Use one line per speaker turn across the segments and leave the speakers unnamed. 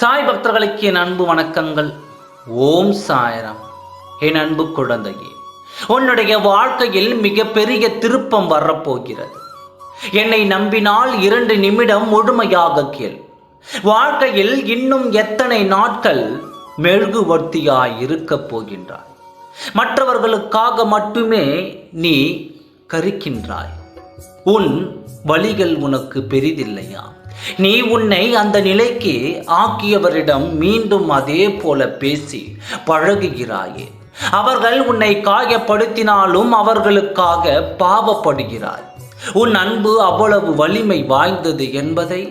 சாய் பக்தர்களுக்கு என் அன்பு வணக்கங்கள். ஓம் சாய்ராம். என் அன்பு குழந்தையே, உன்னுடைய வாழ்க்கையில் மிகப்பெரிய திருப்பம் வரப்போகிறது. என்னை நம்பினால் 2 நிமிடம் முழுமையாக கேள். வாழ்க்கையில் இன்னும் எத்தனை நாட்கள் மெழுகுவர்த்தியாய் இருக்கப் போகின்றாய்? மற்றவர்களுக்காக மட்டுமே நீ கரிக்கின்றாய். உன் வழிகள் உனக்கு பெரிதில்லையா? நீ உன்னை அந்த நிலைக்கு ஆக்கியவரிடம் மீண்டும் அதே போல பேசி பழகுகிறாயே. அவர்கள் உன்னை காயப்படுத்தினாலும் அவர்களுக்காக பாவப்படுகிறாய். உன் அன்பு அவ்வளவு வலிமை வாய்ந்தது என்பதை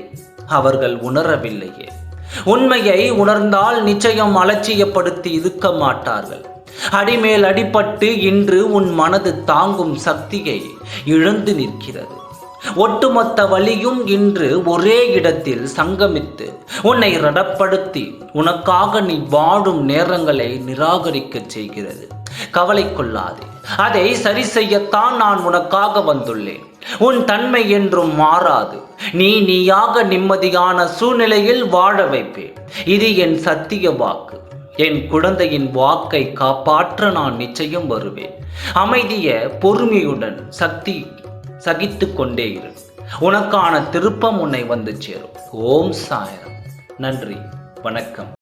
அவர்கள் உணரவில்லையே. உண்மையை உணர்ந்தால் நிச்சயம் அலட்சியப்படுத்தி இருக்க மாட்டார்கள். அடிமேல் அடிபட்டு இன்று உன் மனது தாங்கும் சக்தியை இழந்து நிற்கிறது. ஒட்டுமொத்த வலியும் இன்று ஒரே இடத்தில் சங்கமித்து உன்னை ரடப்படுத்தி உனக்காக நீ வாழும் நேரங்களை நிராகரிக்க செய்கிறது. கவலை கொள்ளாதே, அதை சரி செய்யத்தான் நான் உனக்காக வந்துள்ளேன். உன் தன்மை என்றும் மாறாது. நீயாக நிம்மதியான சூழ்நிலையில் வாழ வைப்பேன். இது என் சத்திய வாக்கு. என் குழந்தையின் வாக்கை காப்பாற்ற நான் நிச்சயம் வருவேன். அமைதிய பொறுமையுடன் சகித்து கொண்டே இரு. உனக்கான திருப்பம் உன்னை வந்து சேரும். ஓம் சாய்ராம். நன்றி, வணக்கம்.